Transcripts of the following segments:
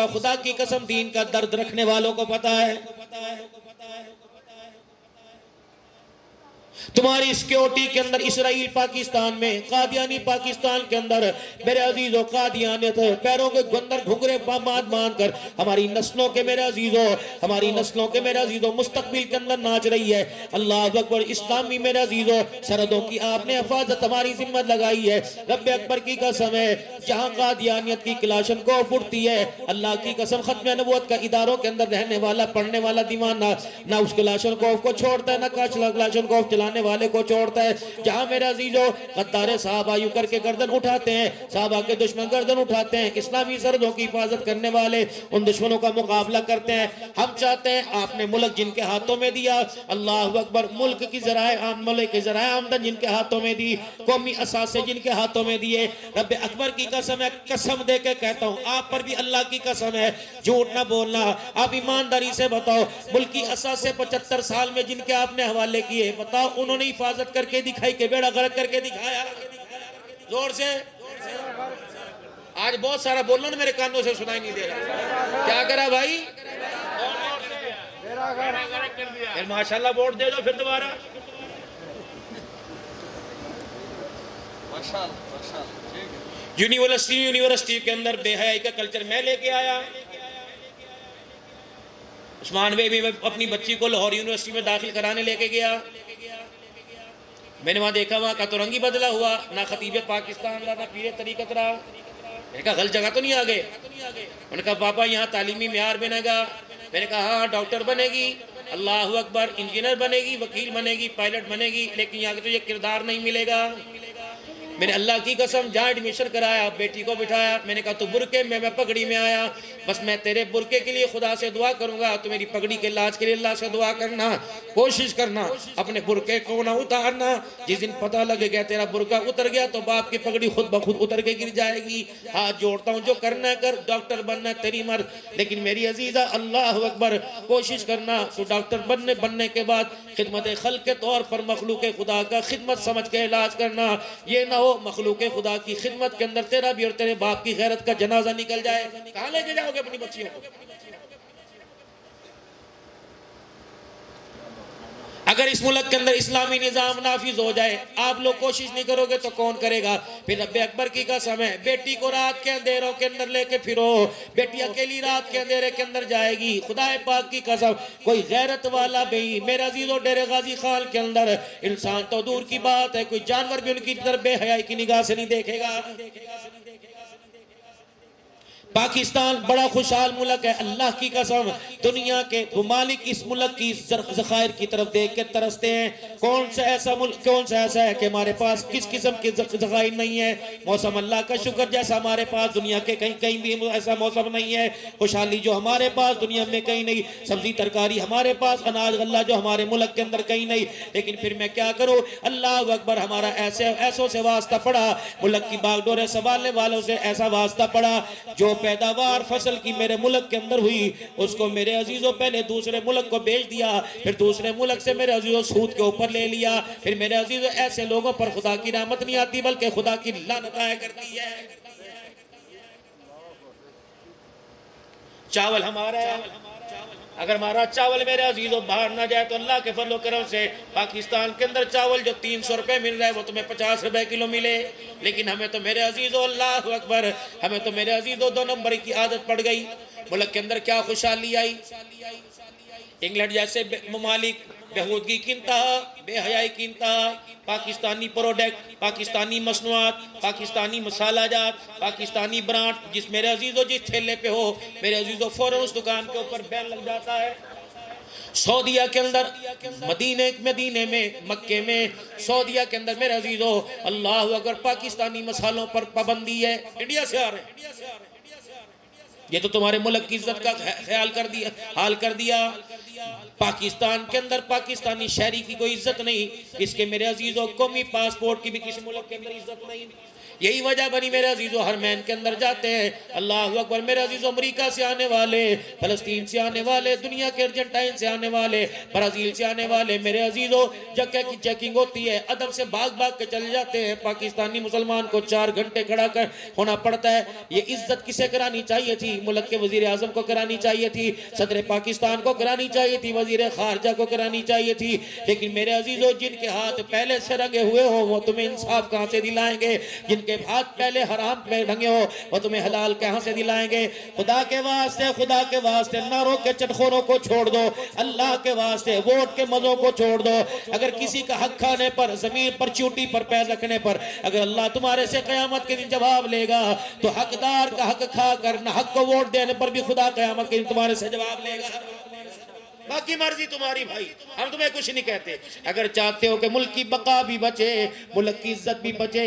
خدا کی قسم دین کا درد رکھنے والوں کو پتا ہے تمہاری سیکیورٹی کے اندر اسرائیل پاکستان میں، قادیانی پاکستان کے اندر، میرے عزیزو قادیانیت پیروں کے گندر گھنگرے مان کر ہماری نسلوں کے میرے عزیزو میرے عزیزو مستقبل کے اندر ناچ رہی ہے۔ اللہ اکبر، اسلامی میرے عزیزو سرحدوں کی آپ نے حفاظت ہماری ذمت لگائی ہے۔ رب اکبر کی قسم ہے، جہاں قادیانیت کی کلاشن کو پھٹتی ہے، اللہ کی قسم ختم نبوت کا اداروں کے اندر رہنے والا پڑھنے والا دیوانہ نہ اس کلاشن کو چھوڑتا ہے، نہ کلاشن کو چلانے والے کو چھوڑتا ہے۔ جہاں میرے عزیزو غدار صحابہ یوں کر کے گردن اٹھاتے ہیں، صحابہ کے دشمن گردن اٹھاتے ہیں، اسلامی سرحدوں کی حفاظت کرنے والے ان دشمنوں کا مقابلہ کرتے ہیں۔ ہم چاہتے ہیں آپ نے ملک جن کے ہاتھوں میں دیا، اللہ اکبر، ملک کی ذرائع آمدن جن کے ہاتھوں میں دی، قومی اثاثے جن کے ہاتھوں میں دیے، رب اکبر کی قسم ہے، قسم دے کے کہتا ہوں آپ پر بھی اللہ کی قسم ہے، جھوٹ نہ بولنا، آپ ایمانداری سے بتاؤ، ملکی اثاثے 75 سال میں جن کے آپ نے حوالے کیے، بتاؤ انہوں نے حفاظت کر کے دکھائی کہ بیڑا غرق کر کے دکھایا؟ زور سے آج بہت سارا بولنا نا میرے کانوں سے سنائی نہیں دے رہا، کیا کرا بھائی؟ پھر ماشاءاللہ ووٹ دے دو پھر دوبارہ۔ یونیورسٹی کے اندر بے حیائی کا کلچر میں لے کے آیا۔ عثمان بھائی بھی اپنی بچی کو لاہور یونیورسٹی میں داخل کرانے لے کے گیا، میں نے وہاں دیکھا وہاں کا تو رنگ ہی بدلا ہوا، نہ خطیب پاکستان رہا، نہ پیر طریقت رہا۔ میں نے کہا غلط جگہ تو نہیں آگئے؟ میں نے کہا پاپا یہاں تعلیمی معیار بنے گا؟ میں نے کہا ہاں ڈاکٹر بنے گی، اللہ اکبر، انجینئر بنے گی، وکیل بنے گی، پائلٹ بنے گی، لیکن یہاں تو یہ کردار نہیں ملے گا۔ میں نے اللہ کی قسم جہاں ایڈمیشن کرایا، بیٹی کو بٹھایا، میں نے کہا تو برقعے میں پگڑی میں آیا، بس میں تیرے برقعے کے لیے خدا سے دعا کروں گا، تو میری پگڑی کے علاج کے لیے اللہ سے دعا کرنا، کوشش کرنا اپنے برقعے کو نہ اتارنا۔ جس دن پتہ لگے گیا تیرا برقعہ اتر گیا تو باپ کی پگڑی خود بخود اتر کے گر جائے گی۔ ہاتھ جوڑتا ہوں، جو کرنا ہے کر، ڈاکٹر بننا ہے تیری مرض، لیکن میری عزیزہ اللہ اکبر کوشش کرنا تو ڈاکٹر بننے کے بعد خدمت خلق کے طور پر مخلوق خدا کا خدمت سمجھ کے علاج کرنا، یہ نہ ہو مخلوق خدا کی خدمت کے اندر تیرا بھی اور تیرے باپ کی غیرت کا جنازہ نکل جائے۔ کہاں لے کے جاؤ گے اپنی بچیوں کو؟ اگر اس ملک کے اندر اسلامی نظام نافذ ہو جائے، آپ لوگ کوشش نہیں کرو گے تو کون کرے گا؟ پھر رب اکبر کی قسم ہے، بیٹی کو رات کے اندھیروں کے اندر لے کے پھرو، بیٹی اکیلی رات کے اندھیرے کے اندر جائے گی، خدا پاک کی قسم کوئی غیرت والا بھی میرے عزیزو ڈیرے غازی خان کے اندر، انسان تو دور کی بات ہے، کوئی جانور بھی ان کی طرف بے حیائی کی نگاہ سے نہیں دیکھے گا۔ پاکستان بڑا خوشحال ملک ہے، اللہ کی قسم دنیا کے ممالک اس ملک کی ذخائر کی طرف دیکھ کے ترستے ہیں۔ کون سا ایسا ہے کہ ہمارے پاس کس قسم کی ذخائر نہیں ہے؟ موسم اللہ کا شکر جیسا ہمارے پاس دنیا کے کہیں بھی ایسا موسم نہیں ہے، خوشحالی جو ہمارے پاس دنیا میں کہیں نہیں، سبزی ترکاری ہمارے پاس، اناج غلہ جو ہمارے ملک کے اندر کہیں نہیں، لیکن پھر میں کیا کروں؟ اللہ اکبر، ہمارا ایسوں سے واسطہ پڑا، ملک کی باغ ڈورے سنبھالنے والوں سے ایسا واسطہ پڑا، جو پیداوار فصل کی میرے ملک کے اندر ہوئی اس کو میرے عزیزوں پہلے دوسرے ملک کو بیچ دیا، پھر دوسرے ملک سے میرے عزیزوں سود کے اوپر لے لیا، پھر میرے عزیزوں ایسے لوگوں پر خدا کی رحمت نہیں آتی بلکہ خدا کی لعنت آیا کرتی ہے۔ چاول ہمارا ہے، اگر ہمارا چاول میرے عزیزوں باہر نہ جائے تو اللہ کے فضل و کرم سے پاکستان کے اندر چاول جو 300 روپے مل رہا ہے وہ تمہیں 50 روپے کلو ملے، لیکن ہمیں تو میرے عزیزوں اللہ اکبر، ہمیں تو میرے عزیزوں 2 نمبر کی عادت پڑ گئی۔ ملک کے اندر کیا خوشحالی آئی؟ انگلینڈ جیسے ممالک بہودگی کی انتہا، بے حیائی کی انتہا، پاکستانی پروڈکٹ، پاکستانی مصنوعات، پاکستانی مسالہ جات، پاکستانی برانڈ، جس میرے عزیزوں جس ٹھیلے پہ ہو میرے عزیزوں فوراً اس دکان کے اوپر بین لگ جاتا ہے۔ سعودیہ کے اندر مدینے میں، مکے میں، سعودیہ کے اندر میرے عزیزوں اللہ اگر پاکستانی مسالوں پر پابندی ہے، انڈیا سے آ رہے ہیں، یہ تو تمہارے ملک کی عزت کا خیال حال کر دیا۔ پاکستان کے اندر پاکستانی شہری کی کوئی عزت نہیں، اس کے میرے عزیزوں قومی پاسپورٹ کی بھی کسی ملک کے اندر عزت نہیں۔ یہی وجہ بنی میرے عزیزو حرمین کے اندر جاتے ہیں، اللہ اکبر میرے عزیزو، امریکہ سے آنے والے، فلسطین سے آنے والے، دنیا کے ارجنٹائن سے آنے والے، برازیل سے آنے والے میرے عزیزو، جگہ کی چیکنگ ہوتی ہے، ادب سے بھاگ بھاگ کے چل جاتے ہیں۔ پاکستانی مسلمان کو 4 گھنٹے کھڑا کر ہونا پڑتا ہے۔ یہ عزت کسے کرانی چاہیے تھی؟ ملک کے وزیر اعظم کو کرانی چاہیے تھی، صدر پاکستان کو کرانی چاہیے تھی، وزیر خارجہ کو کرانی چاہیے تھی، لیکن میرے عزیزو جن کے ہاتھ پہلے سے رنگے ہوئے ہو وہ تمہیں انصاف کہاں سے دلائیں گے؟ جن کے ہاتھ پہلے حرام پہ رنگے ہو وہ تمہیں حلال کہاں سے دلائیں گے؟ خدا کے واسطے ناروں کے چٹخوروں کو چھوڑ دو، اللہ کے واسطے ووٹ کے مزوں کو چھوڑ دو۔ اگر کسی کا حق کھانے پر، زمین پر چوٹی پر پیر رکھنے پر اگر اللہ تمہارے سے قیامت کے دن جواب لے گا تو حقدار کا حق کھا کر نہ حق کو ووٹ دینے پر بھی خدا قیامت کے دن تمہارے سے جواب لے گا۔ باقی مرضی تمہاری بھائی، ہم تمہیں کچھ نہیں کہتے۔ اگر چاہتے ہو کہ ملک کی بقا بھی بچے، ملک کی عزت بھی بچے،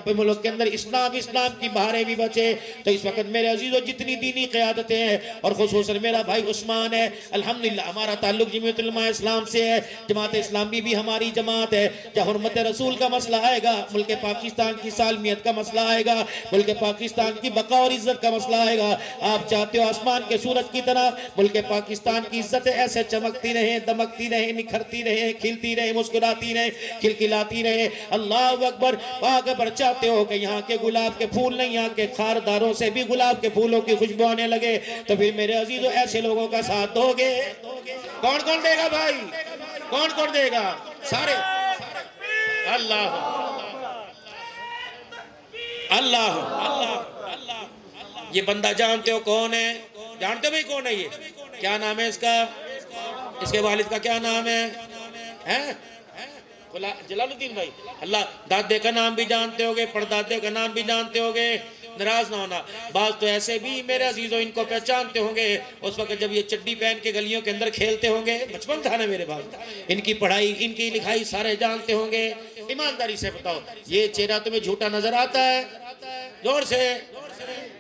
ملک کے اندر اسلام کی بہاریں بھی بچے، تو اس وقت میرے عزیزو جتنی دینی قیادتیں ہیں اور خصوصاً میرا بھائی عثمان ہے، الحمدللہ ہمارا تعلق جمعیت علماء اسلام سے ہے، جماعت اسلامی بھی ہماری جماعت ہے۔ جب حرمت رسول کا مسئلہ آئے گا، ملک پاکستان کی سالمیت کا مسئلہ آئے گا، ملک پاکستان کی بقا اور عزت کا مسئلہ آئے گا، آپ چاہتے ہو آسمان کے سورج کی طرح ملک پاکستان کی عزت ایسے چمکتی رہے، دمکتی رہے، نکھرتی رہے، کھلتی رہے، مسکراتی رہے، کھلکھلاتی رہے۔ اللہ اکبر، پاک پر چاہتے ہو کہ یہاں کے گلاب کے پھول نہیں، یہاں کے خارداروں سے بھی گلاب کے پھولوں کی خوشبو آنے لگے، تو پھر میرے عزیزو ایسے لوگوں کا ساتھ دو گے؟ کون کون دے گا بھائی؟ کون کون دے گا؟ سارے اللہ اللہ اللہ۔ یہ بندہ جانتے ہو کون ہے؟ جانتے ہو بھئی کون ہے یہ؟ کیا نام ہے اس کا؟ اس کے والد کا کیا نام ہے؟ جلال الدین بھائی، اللہ دادے کا نام بھی جانتے ہوگے، پردادے کا نام بھی جانتے ہوگے، ناراض نہ ہونا۔ بعض تو ایسے بھی میرے عزیزوں ان کو پہچانتے ہوں گے اس وقت جب یہ چڈی پہن کے گلیوں کے اندر کھیلتے ہوں گے، بچپن تھا نا میرے بھائی، ان کی پڑھائی ان کی لکھائی سارے جانتے ہوں گے۔ ایمانداری سے بتاؤ، یہ چہرہ تمہیں جھوٹا نظر آتا ہے؟ زور سے۔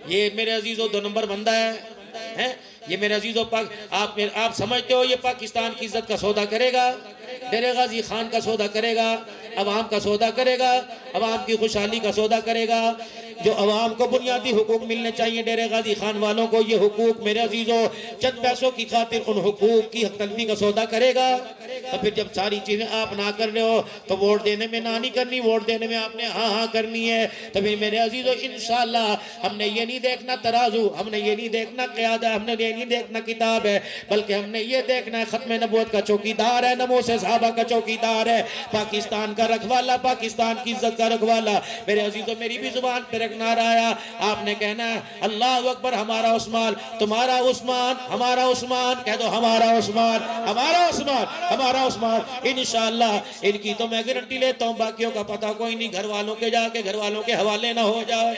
یہ میرے عزیزوں 2 نمبر بندہ ہے، یہ میرے عزیزوں آپ سمجھتے ہو یہ پاکستان کی عزت کا سودا کرے گا؟ ڈیرے غازی خان کا سودا کرے گا، عوام کا سودا کرے گا، عوام کی خوشحالی کا سودا کرے گا؟ جو عوام کو بنیادی حقوق ملنے چاہیے ڈیرے غازی خان والوں کو، یہ حقوق میرے عزیزوں چند پیسوں کی خاطر ان حقوق کی حق تلفی کا سودا کرے گا؟ تو پھر جب ساری چیزیں آپ نہ کر رہے ہو تو ووٹ دینے میں نہ نہیں کرنی، ووٹ دینے میں آپ نے ہاں ہاں کرنی ہے۔ تو پھر میرے عزیزوں انشاءاللہ ہم نے یہ نہیں دیکھنا ترازو، ہم نے یہ نہیں دیکھنا قیادہ، ہم نے یہ نہیں دیکھنا کتاب ہے، بلکہ ہم نے یہ دیکھنا ہے ختم نبوت کا چوکیدار ہے، ناموس صحابہ کا چوکیدار ہے، پاکستان کا رکھوالا، پاکستان کی عزت کا رکھوالا۔ میرے عزیزوں میری بھی زبان پہ رکھنا آیا، آپ نے کہنا ہے اللہ اکبر، ہمارا عثمان، تمہارا عثمان، ہمارا عثمان، کہہ دو ہمارا عثمان، ہمارا عثمان، ہمارا عثمان۔ انشاءاللہ ان کی تو میں گارنٹی لیتا ہوں، باقیوں کا پتہ کوئی نہیں، گھر والوں کے جا کے گھر والوں کے حوالے نہ ہو جائے۔